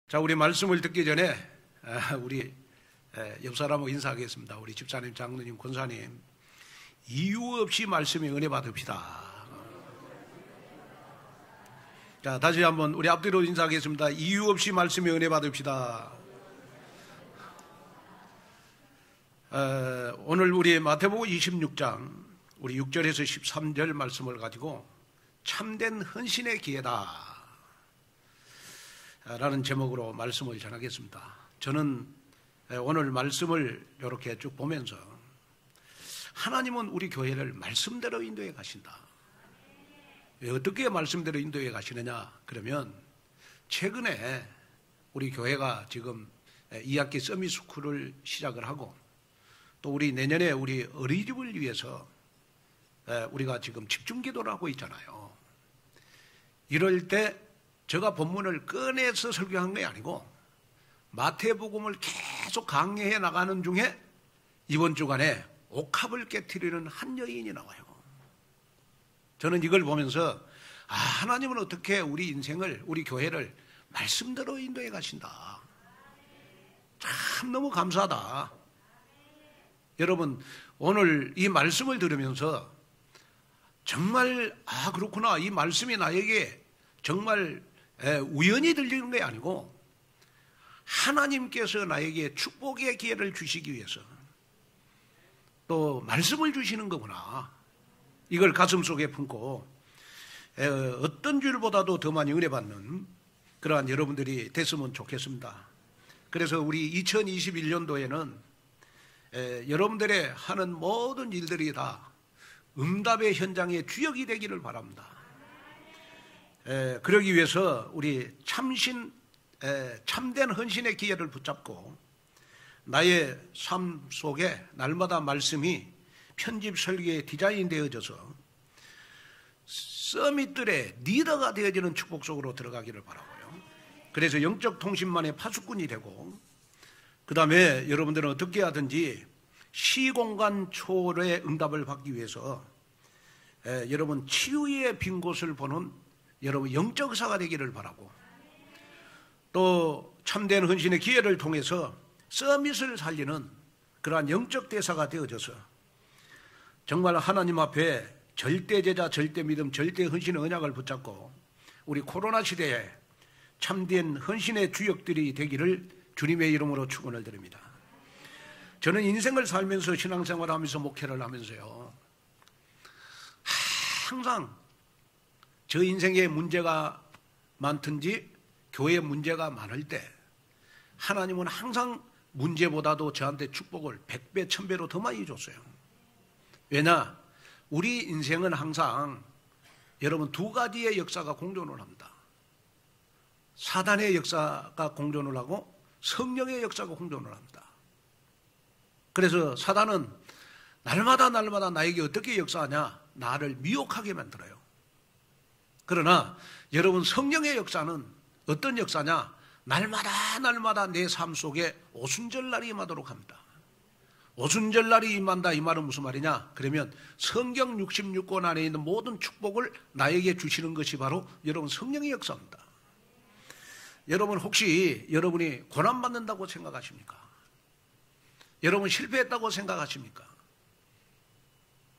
자, 우리 말씀을 듣기 전에 우리 옆 사람하고 인사하겠습니다. 우리 집사님, 장로님, 권사님, 이유 없이 말씀에 은혜 받읍시다. 자, 다시 한번 우리 앞뒤로 인사하겠습니다. 이유 없이 말씀에 은혜 받읍시다. 오늘 우리 마태복음 26장 우리 6절에서 13절 말씀을 가지고 참된 헌신의 기회다 라는 제목으로 말씀을 전하겠습니다. 저는 오늘 말씀을 이렇게 쭉 보면서 하나님은 우리 교회를 말씀대로 인도해 가신다. 왜 어떻게 말씀대로 인도해 가시느냐? 그러면 최근에 우리 교회가 지금 2학기 서밋스쿨을 시작을 하고 또 우리 내년에 우리 어린이집을 위해서 우리가 지금 집중기도를 하고 있잖아요. 이럴 때 제가 본문을 꺼내서 설교한 게 아니고 마태복음을 계속 강해해 나가는 중에 이번 주간에 옥합을 깨트리는 한 여인이 나와요. 저는 이걸 보면서 하나님은 어떻게 우리 인생을, 우리 교회를 말씀대로 인도해 가신다. 참 너무 감사하다. 여러분, 오늘 이 말씀을 들으면서 정말 그렇구나, 이 말씀이 나에게 정말 우연히 들리는 게 아니고 하나님께서 나에게 축복의 기회를 주시기 위해서 또 말씀을 주시는 거구나. 이걸 가슴속에 품고 어떤 줄보다도 더 많이 은혜 받는 그러한 여러분들이 됐으면 좋겠습니다. 그래서 우리 2021년도에는 여러분들의 하는 모든 일들이 다 응답의 현장의 주역이 되기를 바랍니다. 그러기 위해서 우리 참된 헌신의 기회를 붙잡고 나의 삶 속에 날마다 말씀이 편집 설계에 디자인되어져서 서밋들의 리더가 되어지는 축복 속으로 들어가기를 바라고요. 그래서 영적 통신만의 파수꾼이 되고 그 다음에 여러분들은 어떻게 하든지 시공간 초월의 응답을 받기 위해서 여러분 치유의 빈 곳을 보는 여러분 영적 의사가 되기를 바라고 또 참된 헌신의 기회를 통해서 서밋을 살리는 그러한 영적 대사가 되어져서 정말 하나님 앞에 절대 제자, 절대 믿음, 절대 헌신의 언약을 붙잡고 우리 코로나 시대에 참된 헌신의 주역들이 되기를 주님의 이름으로 축원을 드립니다. 저는 인생을 살면서 신앙생활을 하면서 목회를 하면서요, 항상 저 인생에 문제가 많든지 교회에 문제가 많을 때 하나님은 항상 문제보다도 저한테 축복을 100배, 1000배로 더 많이 줬어요. 왜냐? 우리 인생은 항상 여러분 두 가지의 역사가 공존을 합니다. 사단의 역사가 공존을 하고 성령의 역사가 공존을 합니다. 그래서 사단은 날마다 나에게 어떻게 역사하냐? 나를 미혹하게 만들어요. 그러나 여러분 성령의 역사는 어떤 역사냐? 날마다 내 삶 속에 오순절날이 임하도록 합니다. 오순절날이 임한다, 이 말은 무슨 말이냐? 그러면 성경 66권 안에 있는 모든 축복을 나에게 주시는 것이 바로 여러분 성령의 역사입니다. 여러분 혹시 여러분이 고난받는다고 생각하십니까? 여러분 실패했다고 생각하십니까?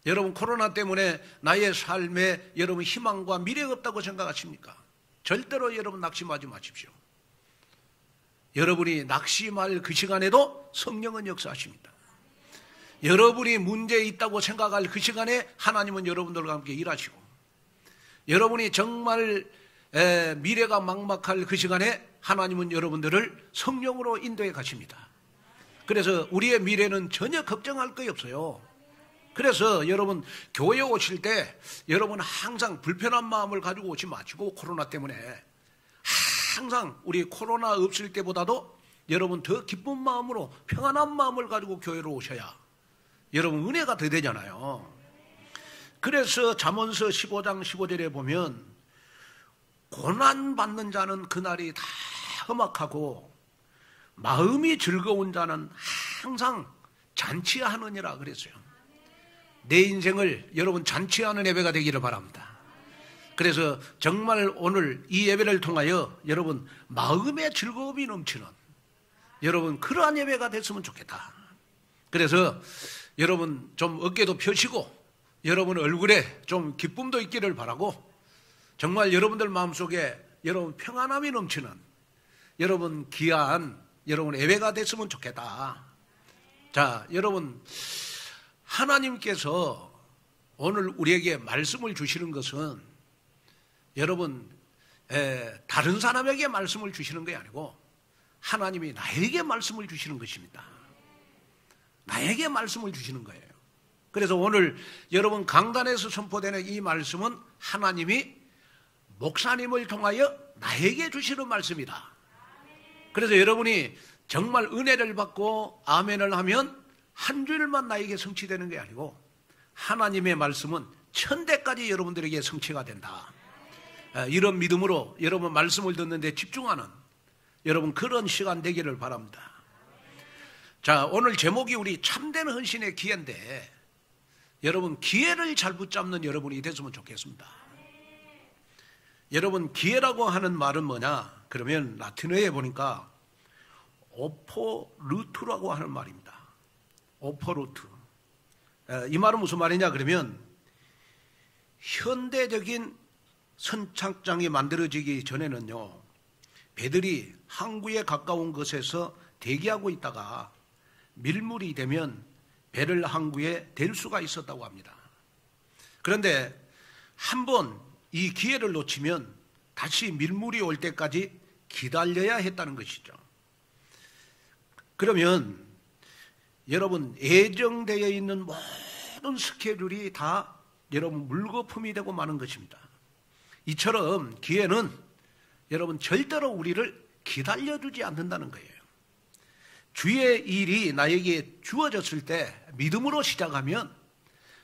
여러분 코로나 때문에 나의 삶에 여러분 희망과 미래가 없다고 생각하십니까? 절대로 여러분 낙심하지 마십시오. 여러분이 낙심할 그 시간에도 성령은 역사하십니다. 여러분이 문제 있다고 생각할 그 시간에 하나님은 여러분들과 함께 일하시고 여러분이 정말 미래가 막막할 그 시간에 하나님은 여러분들을 성령으로 인도해 가십니다. 그래서 우리의 미래는 전혀 걱정할 것이 없어요. 그래서 여러분 교회에 오실 때 여러분 항상 불편한 마음을 가지고 오지 마시고 코로나 때문에 항상 우리 코로나 없을 때보다도 여러분 더 기쁜 마음으로 평안한 마음을 가지고 교회로 오셔야 여러분 은혜가 더 되잖아요. 그래서 잠언서 15장 15절에 보면 고난받는 자는 그날이 다 험악하고 마음이 즐거운 자는 항상 잔치하느니라 그랬어요. 내 인생을 여러분 잔치하는 예배가 되기를 바랍니다. 그래서 정말 오늘 이 예배를 통하여 여러분 마음의 즐거움이 넘치는 여러분 그러한 예배가 됐으면 좋겠다. 그래서 여러분 좀 어깨도 펴시고 여러분 얼굴에 좀 기쁨도 있기를 바라고 정말 여러분들 마음속에 여러분 평안함이 넘치는 여러분 귀한 여러분 예배가 됐으면 좋겠다. 자, 여러분 하나님께서 오늘 우리에게 말씀을 주시는 것은 여러분 다른 사람에게 말씀을 주시는 게 아니고 하나님이 나에게 말씀을 주시는 것입니다. 나에게 말씀을 주시는 거예요. 그래서 오늘 여러분 강단에서 선포되는 이 말씀은 하나님이 목사님을 통하여 나에게 주시는 말씀이다. 그래서 여러분이 정말 은혜를 받고 아멘을 하면 한 줄만 나에게 성취되는 게 아니고 하나님의 말씀은 천대까지 여러분들에게 성취가 된다. 이런 믿음으로 여러분 말씀을 듣는 데 집중하는 여러분 그런 시간 되기를 바랍니다. 자, 오늘 제목이 우리 참된 헌신의 기회인데 여러분 기회를 잘 붙잡는 여러분이 됐으면 좋겠습니다. 여러분 기회라고 하는 말은 뭐냐? 그러면 라틴어에 보니까 오포루트라고 하는 말입니다. 오포루트. 이 말은 무슨 말이냐 그러면 현대적인 선착장이 만들어지기 전에는요 배들이 항구에 가까운 곳에서 대기하고 있다가 밀물이 되면 배를 항구에 댈 수가 있었다고 합니다. 그런데 한번 이 기회를 놓치면 다시 밀물이 올 때까지 기다려야 했다는 것이죠. 그러면 여러분 예정되어 있는 모든 스케줄이 다 여러분 물거품이 되고 마는 것입니다. 이처럼 기회는 여러분 절대로 우리를 기다려주지 않는다는 거예요. 주의 일이 나에게 주어졌을 때 믿음으로 시작하면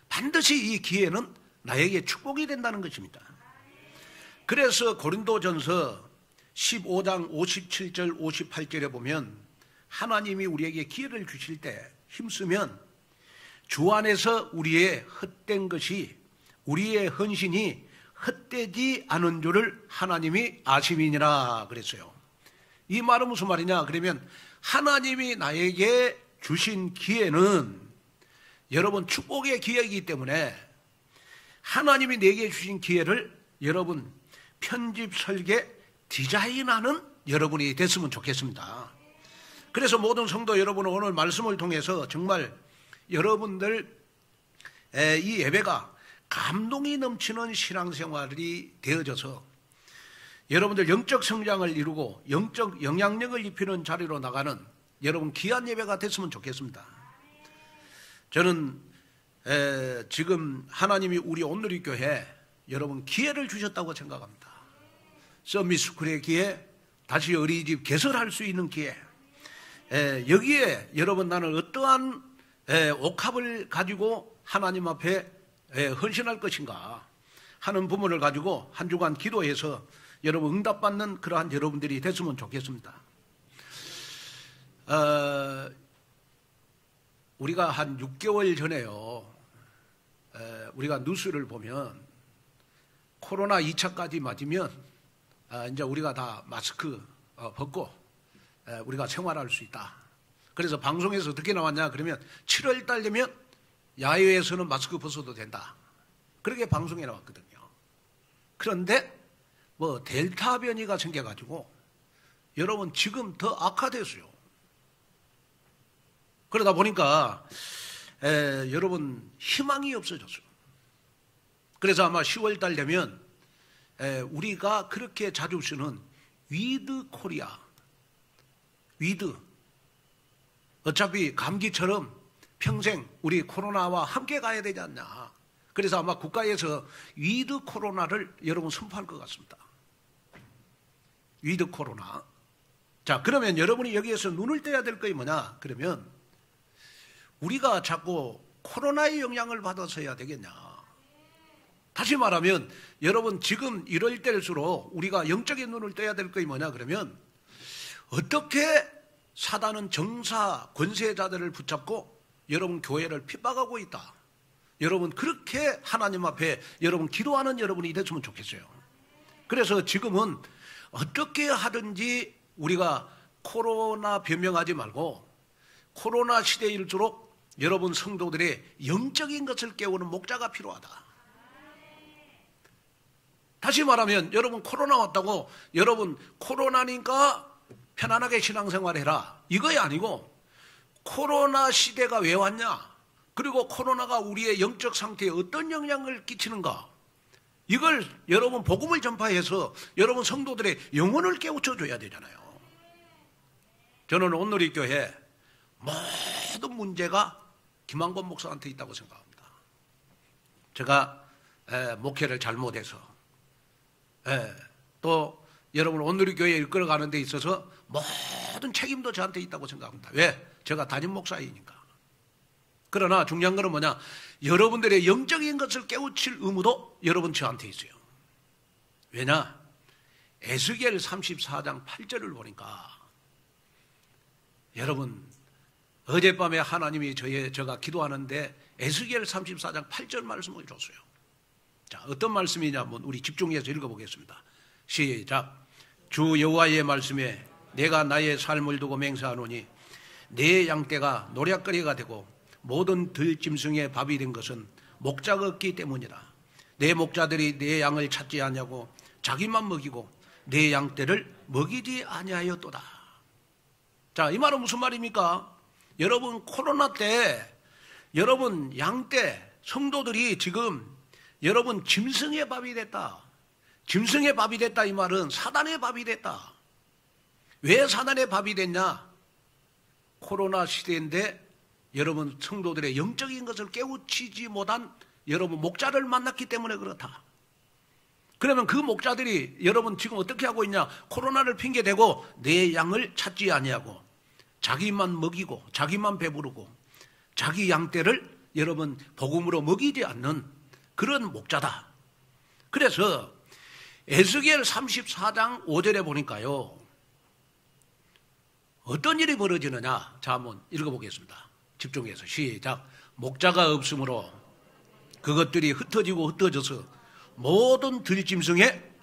반드시 이 기회는 나에게 축복이 된다는 것입니다. 그래서 고린도전서 15장 57절 58절에 보면 하나님이 우리에게 기회를 주실 때 힘쓰면 주 안에서 우리의 헛된 것이 우리의 헌신이 헛되지 않은 줄을 하나님이 아심이니라 그랬어요. 이 말은 무슨 말이냐 그러면 하나님이 나에게 주신 기회는 여러분 축복의 기회이기 때문에 하나님이 내게 주신 기회를 여러분 편집 설계 디자인하는 여러분이 됐으면 좋겠습니다. 그래서 모든 성도 여러분은 오늘 말씀을 통해서 정말 여러분들 이 예배가 감동이 넘치는 신앙생활이 되어져서 여러분들 영적 성장을 이루고 영적 영향력을 입히는 자리로 나가는 여러분 귀한 예배가 됐으면 좋겠습니다. 저는 지금 하나님이 우리 온누리 교회 여러분 기회를 주셨다고 생각합니다. 서밋스쿨의 기회, 다시 어린이집 개설할 수 있는 기회, 여기에 여러분 나는 어떠한 옥합을 가지고 하나님 앞에 헌신할 것인가 하는 부분을 가지고 한 주간 기도해서 여러분 응답받는 그러한 여러분들이 됐으면 좋겠습니다. 우리가 한 6개월 전에요 우리가 뉴스를 보면 코로나 2차까지 맞으면 이제 우리가 다 마스크 벗고 우리가 생활할 수 있다. 그래서 방송에서 어떻게 나왔냐 그러면 7월 달 되면 야외에서는 마스크 벗어도 된다. 그렇게 방송에 나왔거든요. 그런데 뭐 델타 변이가 생겨가지고 여러분 지금 더 악화됐어요. 그러다 보니까 여러분 희망이 없어졌어요. 그래서 아마 10월 달 되면 우리가 그렇게 자주 쓰는 위드 코리아, 위드, 어차피 감기처럼 평생 우리 코로나와 함께 가야 되지 않냐. 그래서 아마 국가에서 위드 코로나를 여러분 선포할 것 같습니다. 위드 코로나. 자, 그러면 여러분이 여기에서 눈을 떼야 될 것이 뭐냐 그러면 우리가 자꾸 코로나의 영향을 받아서 해야 되겠냐. 다시 말하면 여러분 지금 이럴 때일수록 우리가 영적인 눈을 떼야 될 것이 뭐냐 그러면 어떻게 사단은 정사 권세자들을 붙잡고 여러분 교회를 핍박하고 있다. 여러분 그렇게 하나님 앞에 여러분 기도하는 여러분이 됐으면 좋겠어요. 그래서 지금은 어떻게 하든지 우리가 코로나 변명하지 말고 코로나 시대일수록 여러분 성도들의 영적인 것을 깨우는 목자가 필요하다. 다시 말하면 여러분 코로나 왔다고 여러분 코로나니까 편안하게 신앙생활해라 이거야 아니고 코로나 시대가 왜 왔냐, 그리고 코로나가 우리의 영적 상태에 어떤 영향을 끼치는가, 이걸 여러분 복음을 전파해서 여러분 성도들의 영혼을 깨우쳐줘야 되잖아요. 저는 오늘의 교회 모든 문제가 김한권 목사한테 있다고 생각합니다. 제가 목회를 잘못해서 또 여러분 오늘의 교회 이끌어가는 데 있어서 모든 책임도 저한테 있다고 생각합니다. 왜? 제가 담임 목사이니까. 그러나 중요한 것은 뭐냐, 여러분들의 영적인 것을 깨우칠 의무도 여러분 저한테 있어요. 왜냐? 에스겔 34장 8절을 보니까 여러분 어젯밤에 하나님이 제가 기도하는데 에스겔 34장 8절 말씀을 줬어요. 자, 어떤 말씀이냐 한번 우리 집중해서 읽어보겠습니다. 시작. 주 여호와의 말씀에 내가 나의 삶을 두고 맹세하노니 내 양떼가 노략거리가 되고 모든 들짐승의 밥이 된 것은 목자가 없기 때문이라. 내 목자들이 내 양을 찾지 아니하고 자기만 먹이고 내 양떼를 먹이지 아니하였도다. 자, 이 말은 무슨 말입니까? 여러분 코로나 때 여러분 양떼 성도들이 지금 여러분 짐승의 밥이 됐다. 짐승의 밥이 됐다 이 말은 사단의 밥이 됐다. 왜 사단의 밥이 됐냐? 코로나 시대인데 여러분 성도들의 영적인 것을 깨우치지 못한 여러분 목자를 만났기 때문에 그렇다. 그러면 그 목자들이 여러분 지금 어떻게 하고 있냐? 코로나를 핑계대고 내 양을 찾지 아니하고 자기만 먹이고 자기만 배부르고 자기 양떼를 여러분 복음으로 먹이지 않는 그런 목자다. 그래서 에스겔 34장 5절에 보니까요, 어떤 일이 벌어지느냐? 자, 한번 읽어보겠습니다. 집중해서 시작. 목자가 없으므로 그것들이 흩어지고 흩어져서 모든 들짐승에,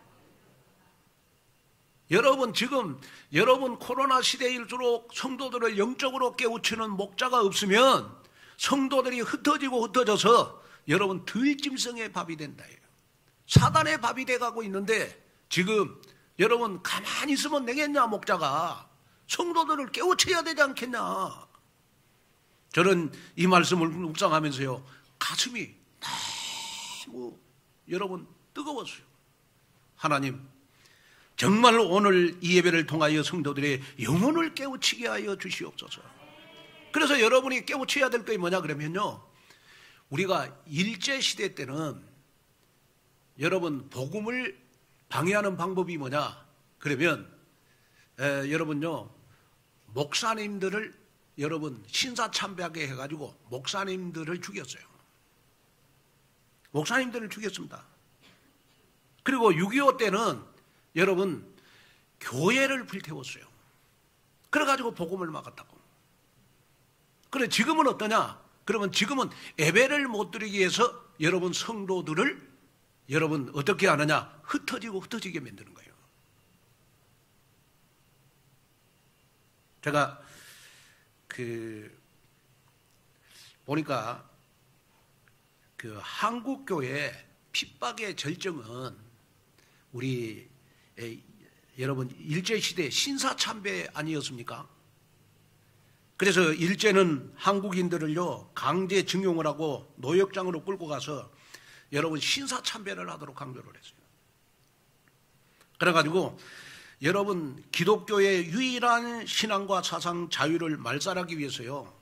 여러분 지금 여러분 코로나 시대일수록 성도들을 영적으로 깨우치는 목자가 없으면 성도들이 흩어지고 흩어져서 여러분 들짐승의 밥이 된다예요. 사단의 밥이 돼가고 있는데 지금 여러분 가만히 있으면 되겠냐? 목자가 성도들을 깨우쳐야 되지 않겠냐? 저는 이 말씀을 묵상하면서요 가슴이 너무 여러분 뜨거웠어요. 하나님 정말 오늘 이 예배를 통하여 성도들의 영혼을 깨우치게 하여 주시옵소서. 그래서 여러분이 깨우쳐야 될 게 뭐냐 그러면요, 우리가 일제시대 때는 여러분 복음을 방해하는 방법이 뭐냐 그러면 여러분요 목사님들을 여러분 신사참배하게 해가지고 목사님들을 죽였어요. 목사님들을 죽였습니다. 그리고 6.25 때는 여러분 교회를 불태웠어요. 그래가지고 복음을 막았다고. 그래 지금은 어떠냐? 그러면 지금은 예배를 못 드리기 위해서 여러분 성도들을 여러분 어떻게 하느냐? 흩어지고 흩어지게 만드는 거예요. 제가 보니까 한국교회 핍박의 절정은 우리 여러분 일제시대 신사참배 아니었습니까? 그래서 일제는 한국인들을요 강제 증용을 하고 노역장으로 끌고 가서 여러분 신사참배를 하도록 강요를 했어요. 그래가지고 여러분 기독교의 유일한 신앙과 사상 자유를 말살하기 위해서요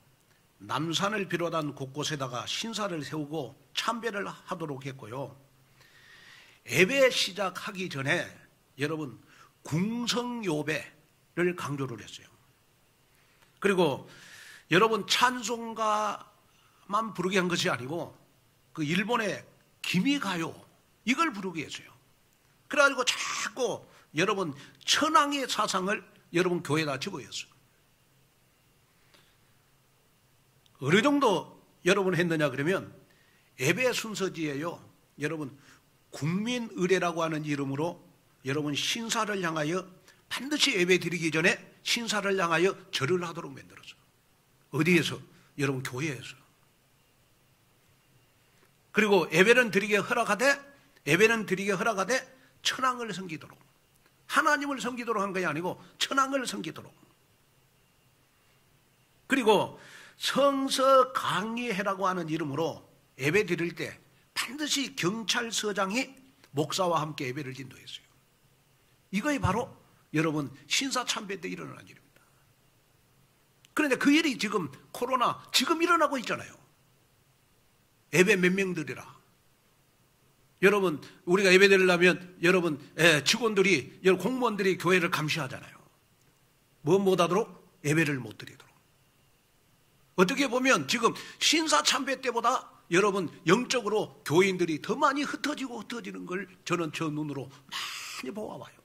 남산을 비롯한 곳곳에다가 신사를 세우고 참배를 하도록 했고요. 예배 시작하기 전에 여러분 궁성요배를 강조를 했어요. 그리고 여러분 찬송가만 부르게 한 것이 아니고 그 일본의 기미가요 이걸 부르게 했어요. 그래가지고 자꾸 여러분 천황의 사상을 여러분 교회에다 집어였어요. 어느 정도 여러분 했느냐 그러면 예배 순서지에요. 여러분 국민의례라고 하는 이름으로 여러분 신사를 향하여 반드시 예배 드리기 전에 신사를 향하여 절을 하도록 만들어서 어디에서? 여러분 교회에서. 그리고 예배는 드리게 허락하되 천왕을 섬기도록, 하나님을 섬기도록 한 것이 아니고 천왕을 섬기도록. 그리고 성서 강의회라고 하는 이름으로 예배 드릴 때 반드시 경찰서장이 목사와 함께 예배를 인도했어요. 이것이 바로 여러분 신사참배 때 일어난 일입니다. 그런데 그 일이 지금 코로나 지금 일어나고 있잖아요. 예배 몇 명 드리라. 여러분 우리가 예배 드리려면 여러분 직원들이 공무원들이 교회를 감시하잖아요. 못하도록? 예배를 못 드리도록. 어떻게 보면 지금 신사참배 때보다 여러분 영적으로 교인들이 더 많이 흩어지는 걸 저는 저 눈으로 많이 보아와요.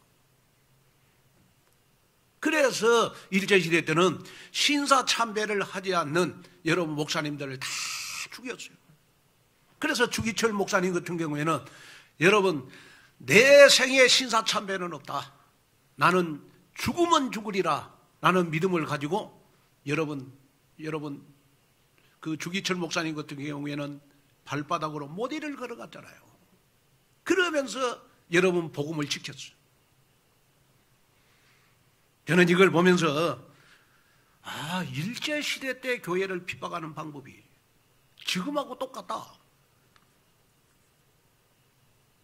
그래서 일제시대 때는 신사참배를 하지 않는 여러분 목사님들을 다 죽였어요. 그래서 주기철 목사님 같은 경우에는 여러분 내 생에 신사참배는 없다. 나는 죽으면 죽으리라 라는 믿음을 가지고 여러분 그 주기철 목사님 같은 경우에는 발바닥으로 모디를 걸어갔잖아요. 그러면서 여러분 복음을 지켰어요. 저는 이걸 보면서 일제시대 때 교회를 핍박하는 방법이 지금하고 똑같다.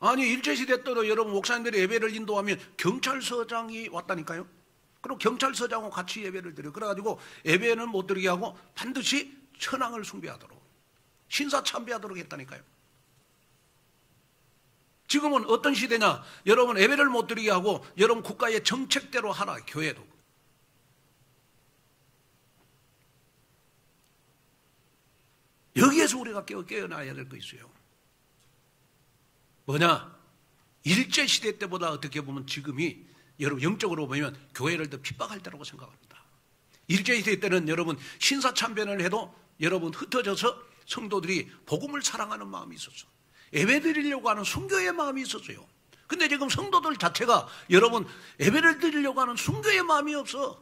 아니 일제시대 때도 여러분 목사님들이 예배를 인도하면 경찰서장이 왔다니까요. 그리고 경찰서장하고 같이 예배를 드려요. 그래가지고 예배는 못 드리게 하고 반드시 천왕을 숭배하도록 신사참배하도록 했다니까요. 지금은 어떤 시대냐? 여러분 예배를 못 드리게 하고 여러분 국가의 정책대로 하라. 교회도. 여기에서 우리가 깨어나야 될 거 있어요. 뭐냐? 일제시대 때보다 어떻게 보면 지금이 여러분 영적으로 보면 교회를 더 핍박할 때라고 생각합니다. 일제시대 때는 여러분 신사참배를 해도 여러분 흩어져서 성도들이 복음을 사랑하는 마음이 있었어. 예배 드리려고 하는 순교의 마음이 있었어요. 근데 지금 성도들 자체가 여러분 예배를 드리려고 하는 순교의 마음이 없어.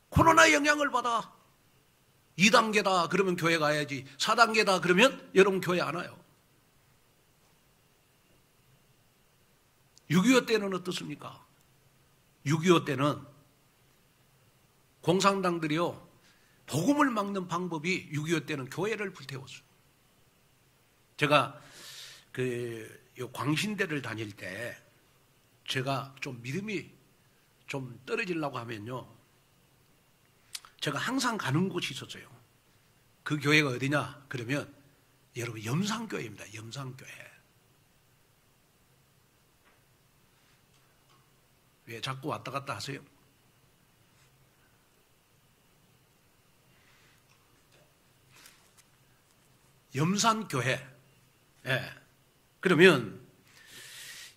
코로나 영향을 받아. 2단계다 그러면 교회 가야지. 4단계다 그러면 여러분 교회 안 와요. 6.25 때는 어떻습니까? 6.25 때는 공산당들이요 복음을 막는 방법이 6.25 때는 교회를 불태웠어요. 제가 광신대를 다닐 때 제가 좀 믿음이 좀 떨어지려고 하면요 제가 항상 가는 곳이 있었어요. 그 교회가 어디냐? 그러면 여러분 염산교회입니다. 염산교회. 왜 자꾸 왔다 갔다 하세요? 염산교회. 예. 그러면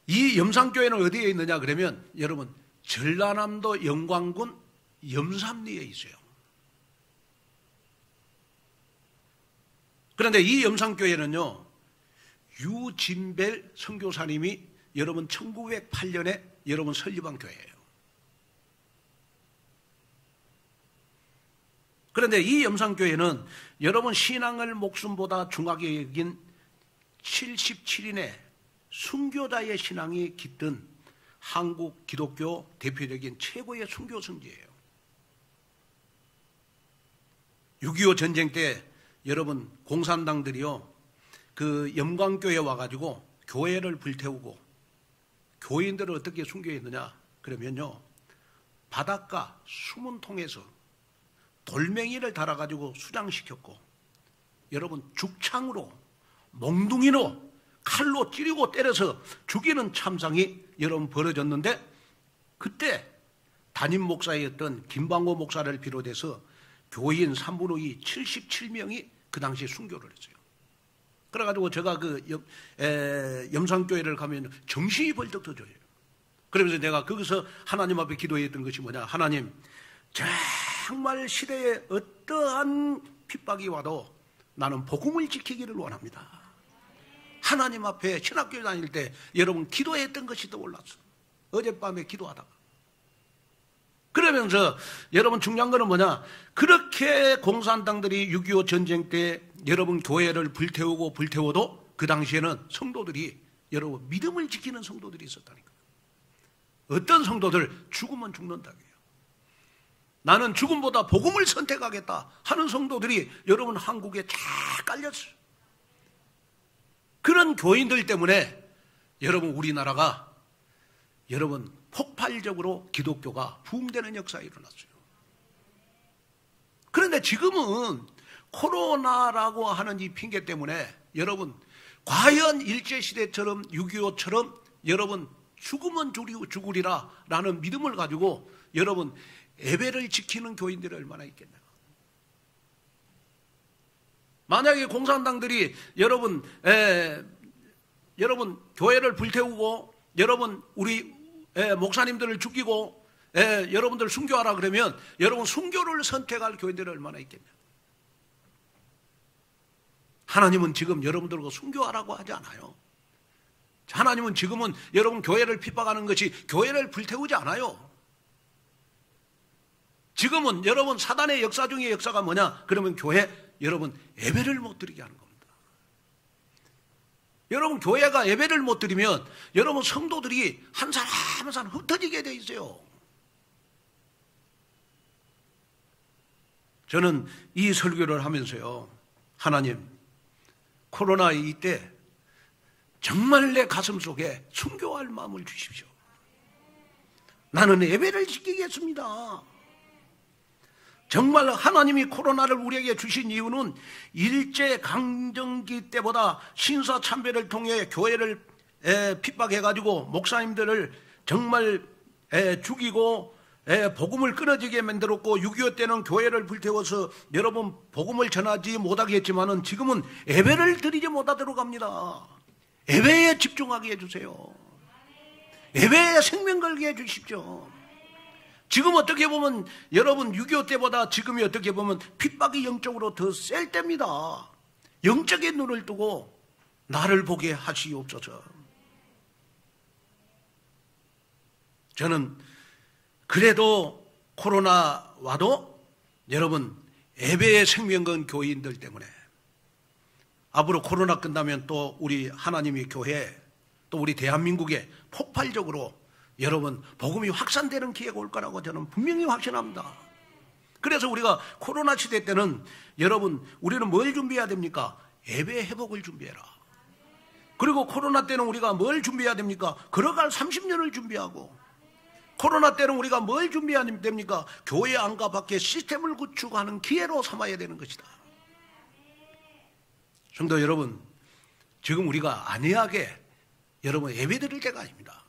이 염산교회는 어디에 있느냐? 그러면 여러분 전라남도 영광군 염산리에 있어요. 그런데 이 염산교회는요 유진벨 선교사님이 여러분 1908년에 여러분 설립한 교회예요. 그런데 이 염산교회는 여러분 신앙을 목숨보다 중하게 여긴 77인의 순교자의 신앙이 깃든 한국 기독교 대표적인 최고의 순교 성지예요. 6.25 전쟁 때 여러분 공산당들이요 그 염광교회에 와가지고 교회를 불태우고 교인들을 어떻게 순교했느냐 그러면요 바닷가 수문 통해서 돌멩이를 달아가지고 수장시켰고 여러분 죽창으로 몽둥이로 칼로 찌르고 때려서 죽이는 참상이 여러분 벌어졌는데 그때 담임 목사였던 김방호 목사를 비롯해서 교인 3분의 2 77명이 그 당시에 순교를 했어요. 그래가지고 제가 그 염산교회를 가면 정신이 벌떡 터져요. 그러면서 내가 거기서 하나님 앞에 기도했던 것이 뭐냐? 하나님 정말 시대에 어떠한 핍박이 와도 나는 복음을 지키기를 원합니다. 하나님 앞에 신학교 다닐 때 여러분 기도했던 것이 떠올랐어. 어젯밤에 기도하다가. 그러면서 여러분 중요한 거는 뭐냐? 그렇게 공산당들이 6.25 전쟁 때 여러분 교회를 불태워도 그 당시에는 성도들이 여러분 믿음을 지키는 성도들이 있었다니까요. 어떤 성도들? 죽으면 죽는다고요. 나는 죽음보다 복음을 선택하겠다 하는 성도들이 여러분 한국에 쫙 깔렸어요. 그런 교인들 때문에 여러분 우리나라가 여러분 폭발적으로 기독교가 부흥되는 역사가 일어났어요. 그런데 지금은 코로나라고 하는 이 핑계 때문에 여러분 과연 일제시대처럼 6.25처럼 여러분 죽으면 죽으리라 라는 믿음을 가지고 여러분 예배를 지키는 교인들이 얼마나 있겠냐. 만약에 공산당들이 여러분 교회를 불태우고 여러분 우리 목사님들을 죽이고 여러분들 순교하라 그러면 여러분 순교를 선택할 교인들이 얼마나 있겠냐. 하나님은 지금 여러분들과 순교하라고 하지 않아요. 하나님은 지금은 여러분 교회를 핍박하는 것이 교회를 불태우지 않아요. 지금은 여러분 사단의 역사 중에 역사가 뭐냐? 그러면 교회 여러분 예배를 못 드리게 하는 겁니다. 여러분 교회가 예배를 못 드리면 여러분 성도들이 한 사람 한 사람 흩어지게 돼 있어요. 저는 이 설교를 하면서요, 하나님 코로나 이때 정말 내 가슴 속에 순교할 마음을 주십시오. 나는 예배를 지키겠습니다. 정말 하나님이 코로나를 우리에게 주신 이유는 일제강점기 때보다 신사참배를 통해 교회를 핍박해가지고 목사님들을 정말 죽이고 복음을 끊어지게 만들었고 6.25 때는 교회를 불태워서 여러분 복음을 전하지 못하게 했지만은 지금은 예배를 드리지 못하도록 합니다. 예배에 집중하게 해주세요. 예배에 생명 걸게 해주십시오. 지금 어떻게 보면 여러분 6.25 때보다 지금이 어떻게 보면 핍박이 영적으로 더 셀 때입니다. 영적인 눈을 뜨고 나를 보게 하시옵소서. 저는 그래도 코로나 와도 여러분 예배의 생명 건 교인들 때문에 앞으로 코로나 끝나면 또 우리 하나님의 교회 또 우리 대한민국에 폭발적으로 여러분 복음이 확산되는 기회가 올 거라고 저는 분명히 확신합니다. 그래서 우리가 코로나 시대 때는 여러분 우리는 뭘 준비해야 됩니까? 예배 회복을 준비해라. 그리고 코로나 때는 우리가 뭘 준비해야 됩니까? 걸어갈 30년을 준비하고, 코로나 때는 우리가 뭘 준비해야 됩니까? 교회 안과 밖에 시스템을 구축하는 기회로 삼아야 되는 것이다. 성도 여러분, 지금 우리가 안이하게 여러분 예배 드릴 때가 아닙니다.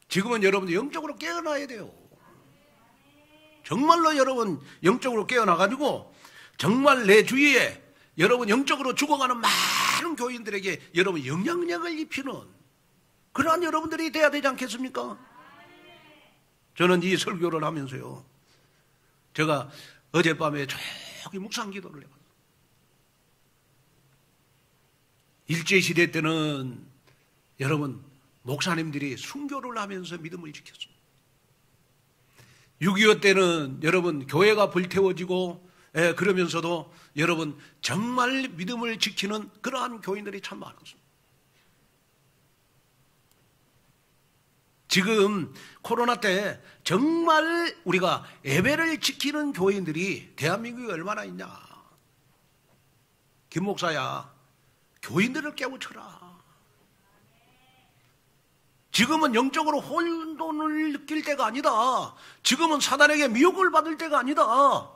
지금은 여러분 영적으로 깨어나야 돼요. 정말로 여러분 영적으로 깨어나가지고 정말 내 주위에 여러분 영적으로 죽어가는 많은 교인들에게 여러분 영향력을 입히는 그러한 여러분들이 돼야 되지 않겠습니까? 저는 이 설교를 하면서요, 제가 어젯밤에 저기 묵상 기도를 해봤어요. 일제시대 때는 여러분 목사님들이 순교를 하면서 믿음을 지켰습니다. 6.25 때는 여러분 교회가 불태워지고 그러면서도 여러분 정말 믿음을 지키는 그러한 교인들이 참 많았습니다. 지금 코로나 때 정말 우리가 예배를 지키는 교인들이 대한민국에 얼마나 있냐. 김 목사야, 교인들을 깨우쳐라. 지금은 영적으로 혼돈을 느낄 때가 아니다. 지금은 사단에게 미혹을 받을 때가 아니다.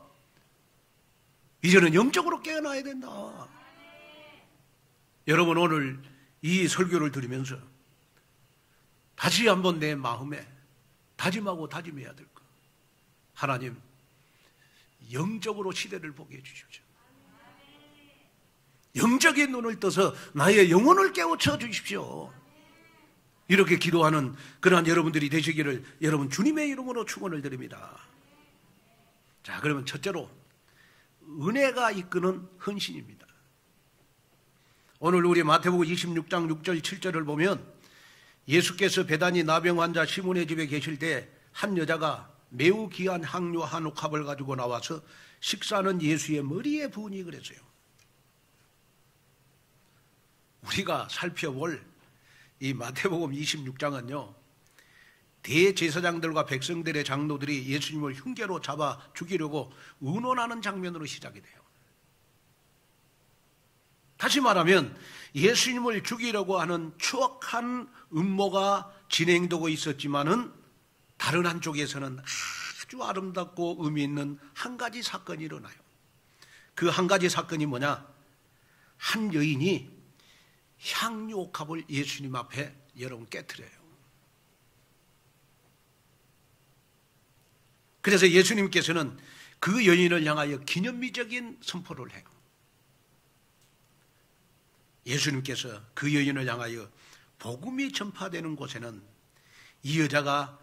이제는 영적으로 깨어나야 된다. 여러분 오늘 이 설교를 들으면서 다시 한번 내 마음에 다짐하고 다짐해야 될 것. 하나님, 영적으로 시대를 보게 해주십시오. 영적인 눈을 떠서 나의 영혼을 깨우쳐 주십시오. 이렇게 기도하는 그러한 여러분들이 되시기를 여러분 주님의 이름으로 축원을 드립니다. 자, 그러면 첫째로 은혜가 이끄는 헌신입니다. 오늘 우리 마태복음 26장 6절 7절을 보면 예수께서 베다니 나병 환자 시몬의 집에 계실 때 한 여자가 매우 귀한 향료 한 옥합을 가지고 나와서 식사는 예수의 머리에 부으니 그랬어요. 우리가 살펴볼 이 마태복음 26장은요, 대제사장들과 백성들의 장로들이 예수님을 흉계로 잡아 죽이려고 의논하는 장면으로 시작이 돼요. 다시 말하면 예수님을 죽이려고 하는 추악한 음모가 진행되고 있었지만은 다른 한쪽에서는 아주 아름답고 의미 있는 한 가지 사건이 일어나요. 그 한 가지 사건이 뭐냐? 한 여인이 향유 옥합을 예수님 앞에 여러분 깨트려요. 그래서 예수님께서는 그 여인을 향하여 기념비적인 선포를 해요. 예수님께서 그 여인을 향하여 복음이 전파되는 곳에는 이 여자가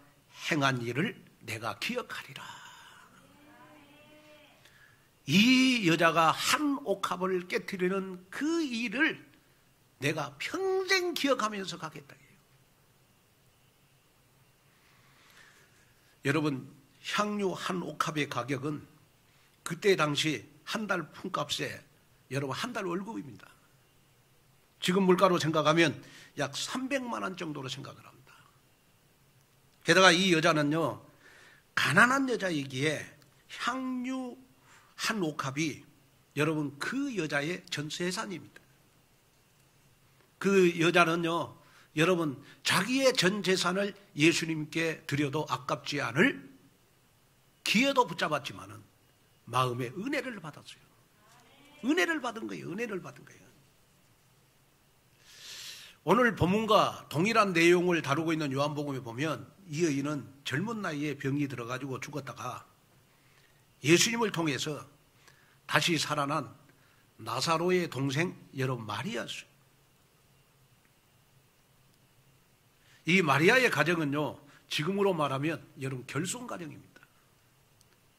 행한 일을 내가 기억하리라. 이 여자가 한 옥합을 깨트리는 그 일을 내가 평생 기억하면서 가겠다. 여러분, 향유 한 옥합의 가격은 그때 당시 한 달 품값에 여러분 한 달 월급입니다. 지금 물가로 생각하면 약 300만 원 정도로 생각을 합니다. 게다가 이 여자는요, 가난한 여자이기에 향유 한 옥합이 여러분 그 여자의 전 재산입니다. 그 여자는요, 여러분 자기의 전 재산을 예수님께 드려도 아깝지 않을 기회도 붙잡았지만은 마음의 은혜를 받았어요. 은혜를 받은 거예요. 은혜를 받은 거예요. 오늘 본문과 동일한 내용을 다루고 있는 요한복음에 보면 이 여인은 젊은 나이에 병이 들어가지고 죽었다가 예수님을 통해서 다시 살아난 나사로의 동생 여러분 마리아였어요. 이 마리아의 가정은요, 지금으로 말하면 여러분 결손 가정입니다.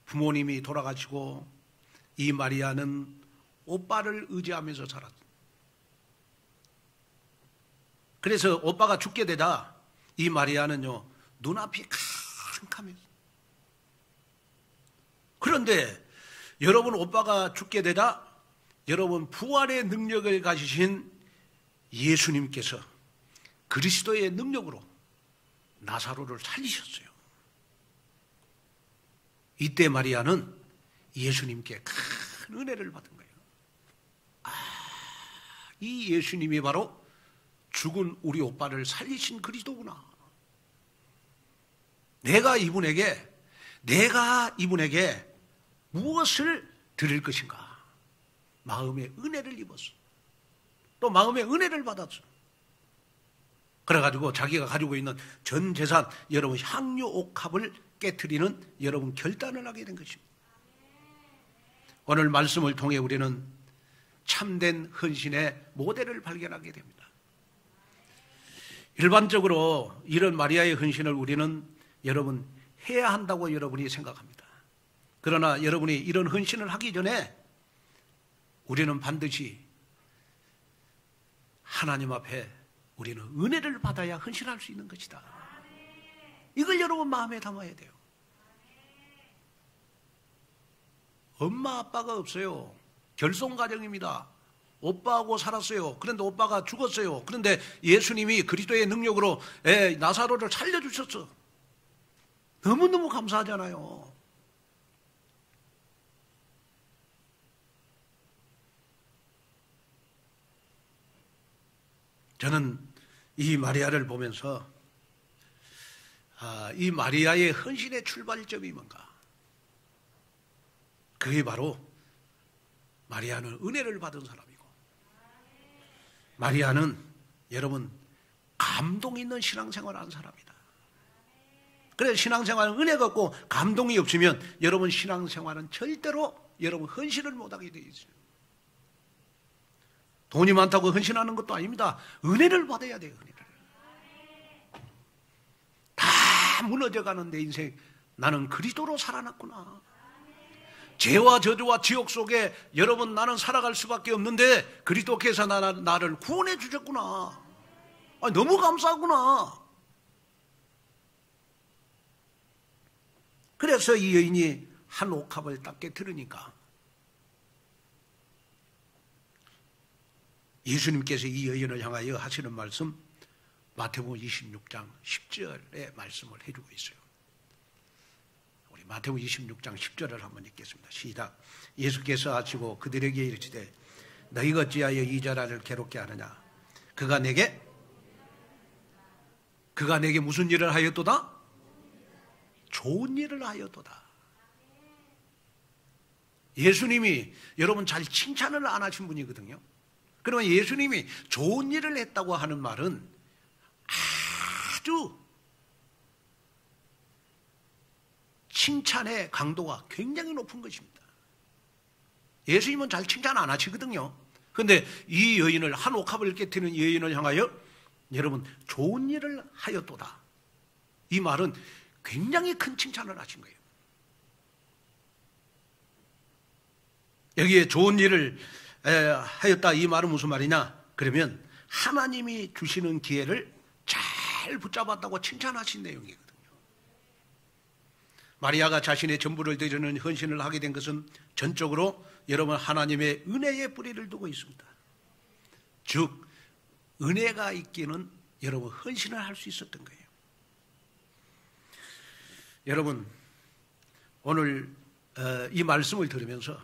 부모님이 돌아가시고 이 마리아는 오빠를 의지하면서 살았어요. 그래서 오빠가 죽게 되자 이 마리아는요, 눈앞이 캄캄해요. 그런데 여러분 오빠가 죽게 되자 여러분 부활의 능력을 가지신 예수님께서 그리스도의 능력으로 나사로를 살리셨어요. 이때 마리아는 예수님께 큰 은혜를 받은 거예요. 이 예수님이 바로 죽은 우리 오빠를 살리신 그리스도구나. 내가 이분에게 무엇을 드릴 것인가? 마음의 은혜를 입었어. 또 마음의 은혜를 받았어. 그래가지고 자기가 가지고 있는 전 재산, 여러분 향유 옥합을 깨트리는 여러분 결단을 하게 된 것입니다. 오늘 말씀을 통해 우리는 참된 헌신의 모델을 발견하게 됩니다. 일반적으로 이런 마리아의 헌신을 우리는 여러분 해야 한다고 여러분이 생각합니다. 그러나 여러분이 이런 헌신을 하기 전에 우리는 반드시 하나님 앞에 우리는 은혜를 받아야 헌신할 수 있는 것이다. 이걸 여러분 마음에 담아야 돼요. 엄마 아빠가 없어요. 결손 가정입니다. 오빠하고 살았어요. 그런데 오빠가 죽었어요. 그런데 예수님이 그리스도의 능력으로 나사로를 살려주셨어. 너무너무 감사하잖아요. 저는 이 마리아를 보면서 이 마리아의 헌신의 출발점이 뭔가? 그게 바로 마리아는 은혜를 받은 사람이고 마리아는 여러분 감동 있는 신앙생활을 한 사람이다. 그래서 신앙생활은 은혜가 없고 감동이 없으면 여러분 신앙생활은 절대로 여러분 헌신을 못하게 되어 있어요. 돈이 많다고 헌신하는 것도 아닙니다. 은혜를 받아야 돼요. 은혜를. 다 무너져가는 내 인생, 나는 그리스도로 살아났구나. 죄와 저주와 지옥 속에 여러분 나는 살아갈 수밖에 없는데 그리스도께서 나를 구원해 주셨구나. 너무 감사하구나. 그래서 이 여인이 한 옥합을 딱 깨트리니까 예수님께서 이 여인을 향하여 하시는 말씀 마태복음 26장 10절의 말씀을 해주고 있어요. 우리 마태복음 26장 10절을 한번 읽겠습니다. 시작. 예수께서 하시고 그들에게 이르시되 너희가 어찌하여 이 자라를 괴롭게 하느냐. 그가 내게 무슨 일을 하였도다? 좋은 일을 하였도다. 예수님이 여러분 잘 칭찬을 안 하신 분이거든요. 그러면 예수님이 좋은 일을 했다고 하는 말은 아주 칭찬의 강도가 굉장히 높은 것입니다. 예수님은 잘 칭찬 안 하시거든요. 그런데 이 여인을, 한 옥합을 깨트리는 여인을 향하여 여러분 좋은 일을 하였도다. 이 말은 굉장히 큰 칭찬을 하신 거예요. 여기에 좋은 일을 하였다 이 말은 무슨 말이냐? 그러면 하나님이 주시는 기회를 잘 붙잡았다고 칭찬하신 내용이거든요. 마리아가 자신의 전부를 드리는 헌신을 하게 된 것은 전적으로 여러분 하나님의 은혜의 뿌리를 두고 있습니다. 즉 은혜가 있기는 여러분 헌신을 할 수 있었던 거예요. 여러분 오늘 이 말씀을 들으면서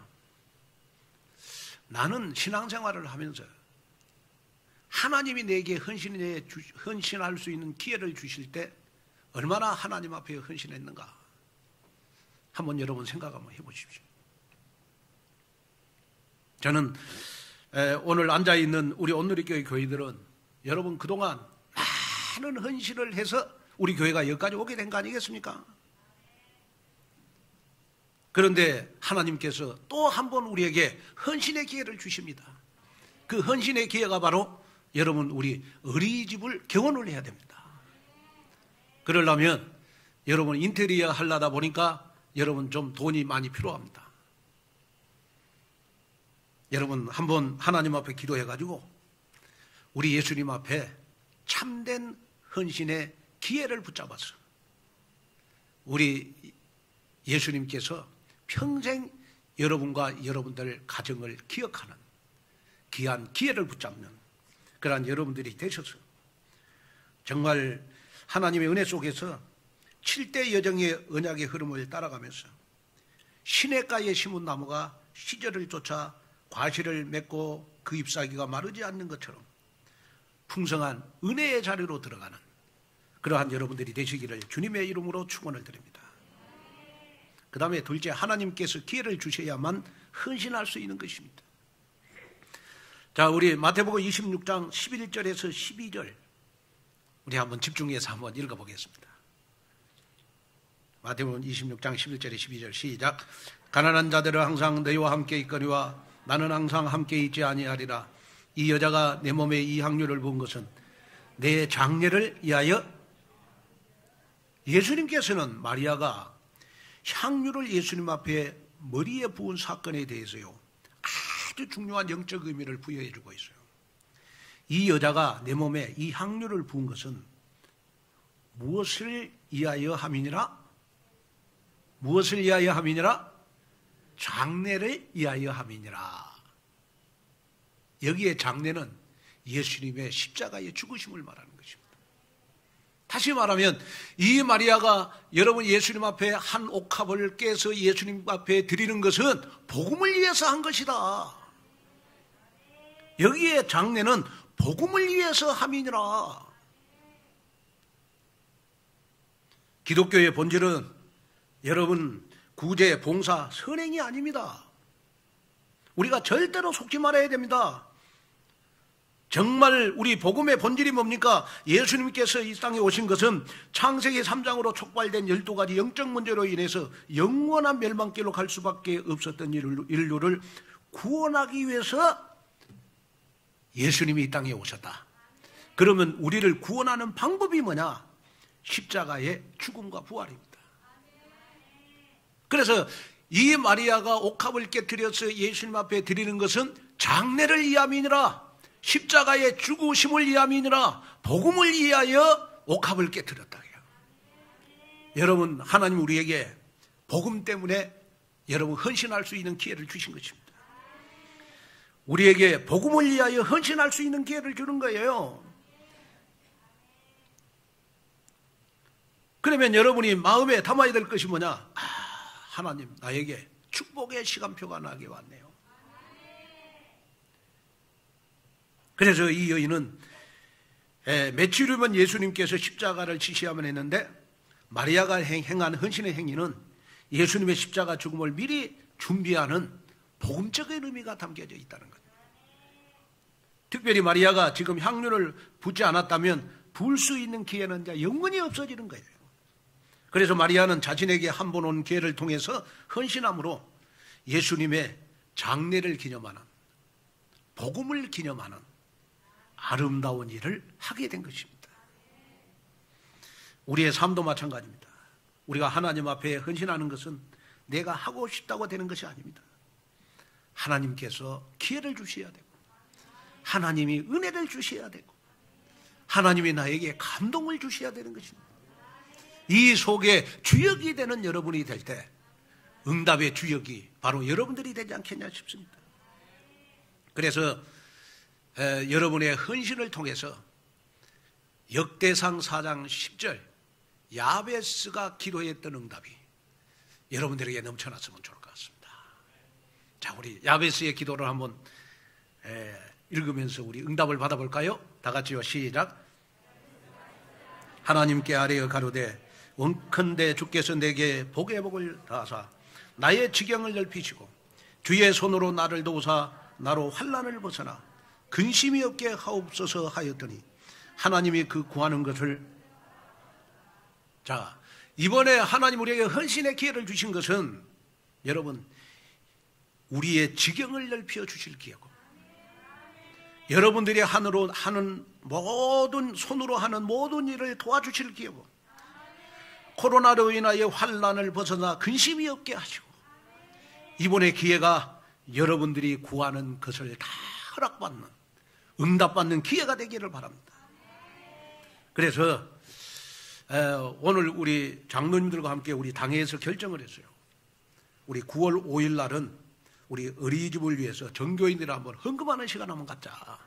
나는 신앙생활을 하면서 하나님이 내게 헌신할 수 있는 기회를 주실 때 얼마나 하나님 앞에 헌신했는가 한번 여러분 생각 한번 해보십시오. 저는 오늘 앉아있는 우리 온누리교회 교회들은 여러분 그동안 많은 헌신을 해서 우리 교회가 여기까지 오게 된 거 아니겠습니까? 그런데 하나님께서 또 한 번 우리에게 헌신의 기회를 주십니다. 그 헌신의 기회가 바로 여러분 우리 어린이집을 개원을 해야 됩니다. 그러려면 여러분 인테리어 하려다 보니까 여러분 좀 돈이 많이 필요합니다. 여러분 한번 하나님 앞에 기도해가지고 우리 예수님 앞에 참된 헌신의 기회를 붙잡아서 우리 예수님께서 평생 여러분과 여러분들 가정을 기억하는 귀한 기회를 붙잡는 그러한 여러분들이 되셔서 정말 하나님의 은혜 속에서 7대 여정의 언약의 흐름을 따라가면서 시냇가에 심은 나무가 시절을 쫓아 과실을 맺고 그 잎사귀가 마르지 않는 것처럼 풍성한 은혜의 자리로 들어가는 그러한 여러분들이 되시기를 주님의 이름으로 축원을 드립니다. 그 다음에 둘째, 하나님께서 기회를 주셔야만 헌신할 수 있는 것입니다. 자, 우리 마태복음 26장 11절에서 12절 우리 한번 집중해서 한번 읽어보겠습니다. 마태복음 26장 11절에 12절 시작. 가난한 자들은 항상 너희와 함께 있거니와 나는 항상 함께 있지 아니하리라. 이 여자가 내 몸에 이 향유를 부은 것은 내 장례를 위하여. 예수님께서는 마리아가 향유를 예수님 앞에 머리에 부은 사건에 대해서요 아주 중요한 영적 의미를 부여해 주고 있어요. 이 여자가 내 몸에 이 향유를 부은 것은 무엇을 위하여 함이니라? 무엇을 위하여 함이니라? 장례를 위하여 함이니라. 여기에 장례는 예수님의 십자가의 죽으심을 말하는 것입니다. 다시 말하면 이 마리아가 여러분 예수님 앞에 한 옥합을 깨서 예수님 앞에 드리는 것은 복음을 위해서 한 것이다. 여기에 장례는 복음을 위해서 함이니라. 기독교의 본질은 여러분 구제, 봉사, 선행이 아닙니다. 우리가 절대로 속지 말아야 됩니다. 정말 우리 복음의 본질이 뭡니까? 예수님께서 이 땅에 오신 것은 창세기 3장으로 촉발된 12가지 영적 문제로 인해서 영원한 멸망길로 갈 수밖에 없었던 인류를 구원하기 위해서 예수님이 이 땅에 오셨다. 그러면 우리를 구원하는 방법이 뭐냐? 십자가의 죽음과 부활입니다. 그래서 이 마리아가 옥합을 깨뜨려서 예수님 앞에 드리는 것은 장례를 위함이니라, 십자가의 죽으심을 위함이니라, 복음을 위하여 옥합을 깨뜨렸다. 여러분, 하나님 우리에게 복음 때문에 여러분 헌신할 수 있는 기회를 주신 것입니다. 우리에게 복음을 위하여 헌신할 수 있는 기회를 주는 거예요. 그러면 여러분이 마음에 담아야 될 것이 뭐냐? 하나님, 나에게 축복의 시간표가 나게 왔네요. 그래서 이 여인은 며칠이면 예수님께서 십자가를 지시하면 했는데, 마리아가 행한 헌신의 행위는 예수님의 십자가 죽음을 미리 준비하는 복음적인 의미가 담겨져 있다는 것. 특별히 마리아가 지금 향료를 붓지 않았다면 부을 수 있는 기회는 이제 영원히 없어지는 거예요. 그래서 마리아는 자신에게 한 번 온 기회를 통해서 헌신함으로 예수님의 장례를 기념하는, 복음을 기념하는 아름다운 일을 하게 된 것입니다. 우리의 삶도 마찬가지입니다. 우리가 하나님 앞에 헌신하는 것은 내가 하고 싶다고 되는 것이 아닙니다. 하나님께서 기회를 주셔야 되고, 하나님이 은혜를 주셔야 되고, 하나님이 나에게 감동을 주셔야 되는 것입니다. 이 속에 주역이 되는 여러분이 될 때 응답의 주역이 바로 여러분들이 되지 않겠냐 싶습니다. 그래서 여러분의 헌신을 통해서 역대상 4장 10절 야베스가 기도했던 응답이 여러분들에게 넘쳐났으면 좋을 것 같습니다. 자, 우리 야베스의 기도를 한번 읽으면서 우리 응답을 받아볼까요? 다 같이요, 시작. 하나님께 아뢰어 가로되 원컨대 주께서 내게 복의 복을 다하사 나의 지경을 넓히시고 주의 손으로 나를 도우사 나로 환난을 벗어나 근심이 없게 하옵소서 하였더니 하나님이 그 구하는 것을, 자, 이번에 하나님 우리에게 헌신의 기회를 주신 것은 여러분 우리의 지경을 넓혀 주실 기회고, 여러분들이 하는 모든, 손으로 하는 모든 일을 도와주실 기회고, 코로나로 인하여 환난을 벗어나 근심이 없게 하시고, 이번의 기회가 여러분들이 구하는 것을 다 허락받는, 응답받는 기회가 되기를 바랍니다. 그래서 오늘 우리 장로님들과 함께 우리 당회에서 결정을 했어요. 우리 9월 5일 날은 우리 어린이집을 위해서 전교인들이 한번 헌금하는 시간 한번 갖자.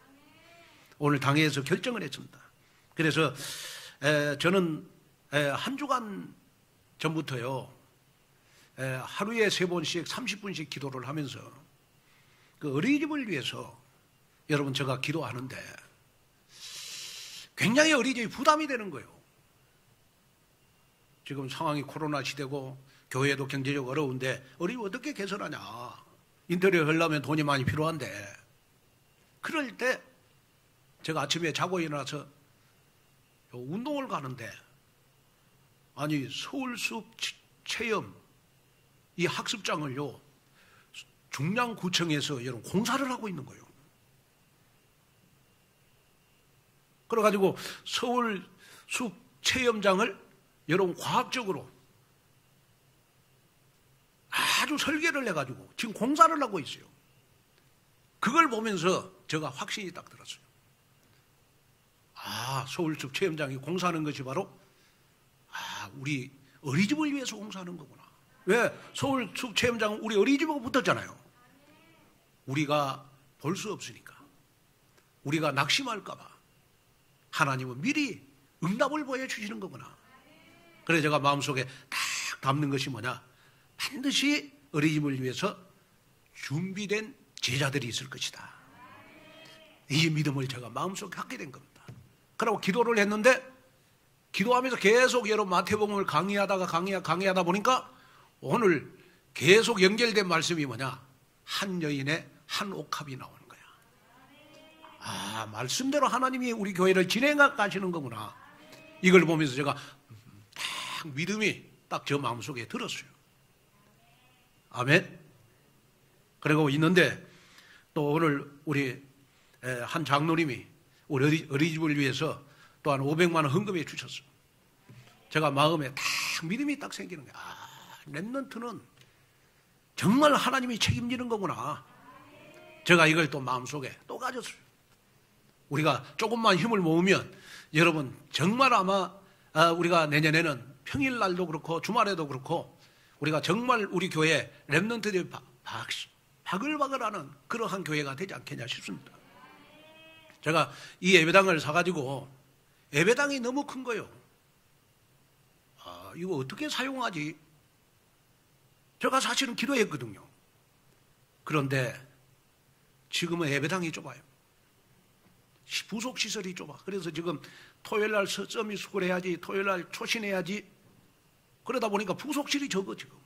오늘 당회에서 결정을 했습니다. 그래서 저는 한 주간 전부터요, 하루에 3번씩 30분씩 기도를 하면서 그 어린이집을 위해서 여러분 제가 기도하는데 굉장히 어린이집이 부담이 되는 거예요. 지금 상황이 코로나 시대고 교회도 경제적으로 어려운데 어린이집 어떻게 개선하냐. 인테리어 하려면 돈이 많이 필요한데, 그럴 때 제가 아침에 자고 일어나서 운동을 가는데, 아니 서울숲 체험 이 학습장을요 중량구청에서 여러분 공사를 하고 있는 거예요. 그래가지고 서울숲 체험장을 여러분 과학적으로 아주 설계를 해가지고 지금 공사를 하고 있어요. 그걸 보면서 제가 확신이 딱 들었어요. 아, 서울숲 체험장이 공사하는 것이 바로 우리 어린이집을 위해서 공사하는 거구나. 왜? 서울숲 체험장은 우리 어린이집하고 붙었잖아요. 우리가 볼 수 없으니까, 우리가 낙심할까 봐 하나님은 미리 응답을 보여주시는 거구나. 그래서 제가 마음속에 딱 담는 것이 뭐냐, 반드시 어린이집을 위해서 준비된 제자들이 있을 것이다. 이 믿음을 제가 마음속에 갖게 된 겁니다. 그러고 기도를 했는데, 기도하면서 계속 여러분 마태복음을 강의하다 보니까 오늘 계속 연결된 말씀이 뭐냐, 한 여인의 한 옥합이 나오는 거야. 아, 말씀대로 하나님이 우리 교회를 진행해 가시는 거구나. 이걸 보면서 제가 딱 믿음이 딱 저 마음속에 들었어요. 아멘. 그리고 있는데 또 오늘 우리 한 장로님이 우리 어린이집을 위해서 또한 500만 원 헌금해 주셨어요. 제가 마음에 딱 믿음이 딱 생기는 거예요. 렘넌트는 정말 하나님이 책임지는 거구나. 제가 이걸 또 마음속에 또 가졌어요. 우리가 조금만 힘을 모으면 여러분 정말 아마 우리가 내년에는 평일날도 그렇고 주말에도 그렇고 우리가 정말 우리 교회 렘넌트들이 바글바글하는 그러한 교회가 되지 않겠냐 싶습니다. 제가 이 예배당을 사가지고 예배당이 너무 큰 거예요. 이거 어떻게 사용하지? 제가 사실은 기도했거든요. 그런데 지금은 예배당이 좁아요. 부속시설이 좁아. 그래서 지금 토요일날 서밋스쿨 해야지, 토요일날 초신해야지. 그러다 보니까 부속실이 적어 지금.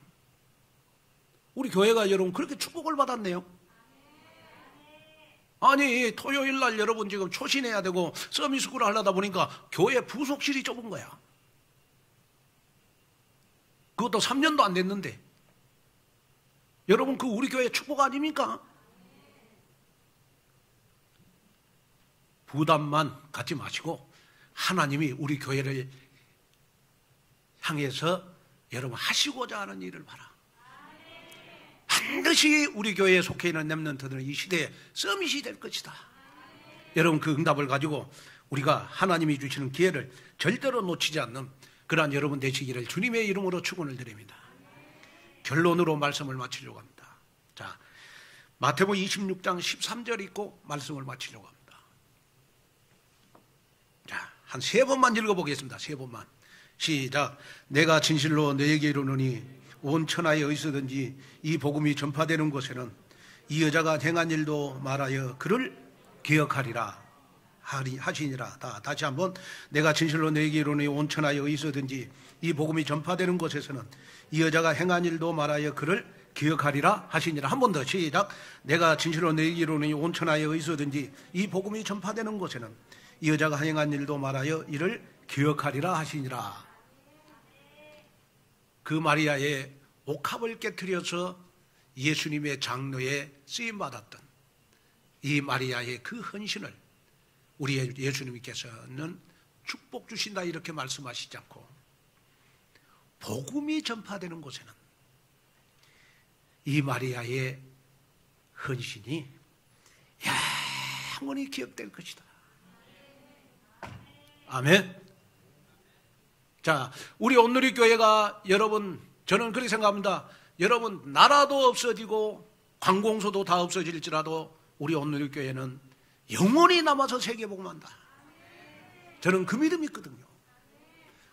우리 교회가 여러분 그렇게 축복을 받았네요. 아니 토요일날 여러분 지금 초신해야 되고 서밋스쿨을 하려다 보니까 교회 부속실이 좁은 거야. 그것도 3년도 안 됐는데. 여러분 그 우리 교회 축복 아닙니까? 부담만 갖지 마시고 하나님이 우리 교회를 향해서 여러분 하시고자 하는 일을 봐라. 반드시 우리 교회에 속해 있는 렘넌트들은 이 시대에 서밋이 될 것이다. 여러분 그 응답을 가지고 우리가 하나님이 주시는 기회를 절대로 놓치지 않는 그러한 여러분 되시기를 주님의 이름으로 축원을 드립니다. 결론으로 말씀을 마치려고 합니다. 자, 마태복음 26장 13절 읽고 말씀을 마치려고 합니다. 자, 한 3번만 읽어보겠습니다. 3번만. 시작. 내가 진실로 너에게 이르노니 온 천하에 어디서든지 이 복음이 전파되는 곳에는 이 여자가 행한 일도 말하여 그를 기억하리라 하시니라. 다시 한번. 내가 진실로 너에게 이르노니 온 천하에 어디서든지 이 복음이 전파되는 곳에서는 이 여자가 행한 일도 말하여 그를 기억하리라 하시니라. 한 번 더. 시작. 내가 진실로 너에게 이르노니 온 천하에 어디서든지 이 복음이 전파되는 곳에는 이 여자가 행한 일도 말하여 이를 기억하리라 하시니라. 그 마리아의 옥합을 깨트려서 예수님의 장로에 쓰임받았던 이 마리아의 그 헌신을 우리 예수님께서는 축복 주신다 이렇게 말씀하시지 않고 복음이 전파되는 곳에는 이 마리아의 헌신이 영원히 기억될 것이다. 아멘. 자, 우리 온누리 교회가 여러분 저는 그렇게 생각합니다. 여러분 나라도 없어지고 관공서도 다 없어질지라도 우리 온누리 교회는 영원히 남아서 세계복음한다. 저는 그 믿음이 있거든요.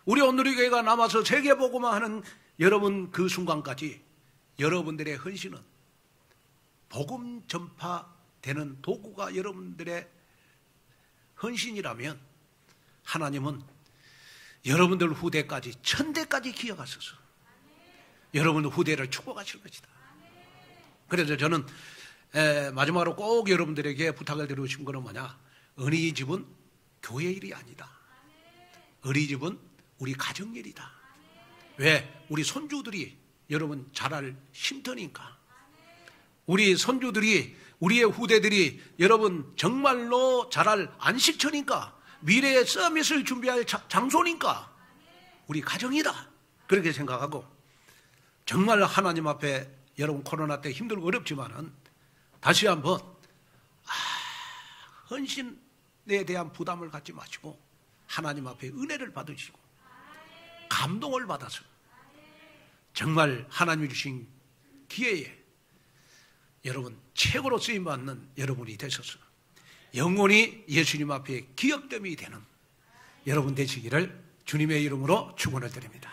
우리 온누리 교회가 남아서 세계복음하는 여러분 그 순간까지 여러분들의 헌신은 복음 전파되는 도구가 여러분들의 헌신이라면 하나님은 여러분들 후대까지 천대까지 기억하셔서 여러분들 후대를 축복하실 것이다. 그래서 저는 마지막으로 꼭 여러분들에게 부탁을 드리고 싶은 것은 뭐냐? 어린이집은 교회 일이 아니다. 어린이집은 우리 가정 일이다. 왜? 우리 손주들이 여러분 자랄 쉼터니까. 우리 손주들이 우리의 후대들이 여러분 정말로 자랄 안식처니까. 미래의 서밋을 준비할 장소니까 우리 가정이다. 그렇게 생각하고 정말 하나님 앞에 여러분 코로나 때 힘들고 어렵지만은 다시 한번 헌신에 대한 부담을 갖지 마시고 하나님 앞에 은혜를 받으시고 감동을 받아서 정말 하나님이 주신 기회에 여러분 최고로 쓰임받는 여러분이 되셔서 영원히 예수님 앞에 기억됨이 되는 여러분 되시기를 주님의 이름으로 축원을 드립니다.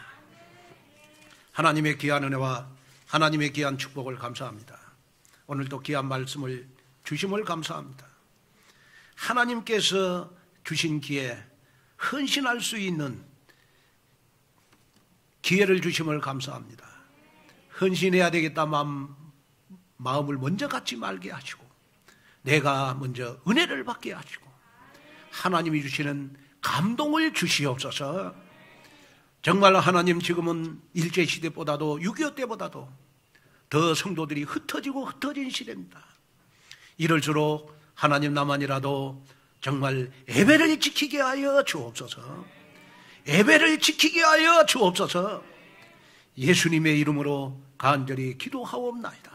하나님의 귀한 은혜와 하나님의 귀한 축복을 감사합니다. 오늘도 귀한 말씀을 주심을 감사합니다. 하나님께서 주신 기회, 헌신할 수 있는 기회를 주심을 감사합니다. 헌신해야 되겠다 마음을 먼저 갖지 말게 하시고 내가 먼저 은혜를 받게 하시고 하나님이 주시는 감동을 주시옵소서. 정말 하나님 지금은 일제시대보다도 6.25 때보다도 더 성도들이 흩어진 시대입니다. 이럴수록 하나님 나만이라도 정말 예배를 지키게 하여 주옵소서. 예배를 지키게 하여 주옵소서. 예수님의 이름으로 간절히 기도하옵나이다.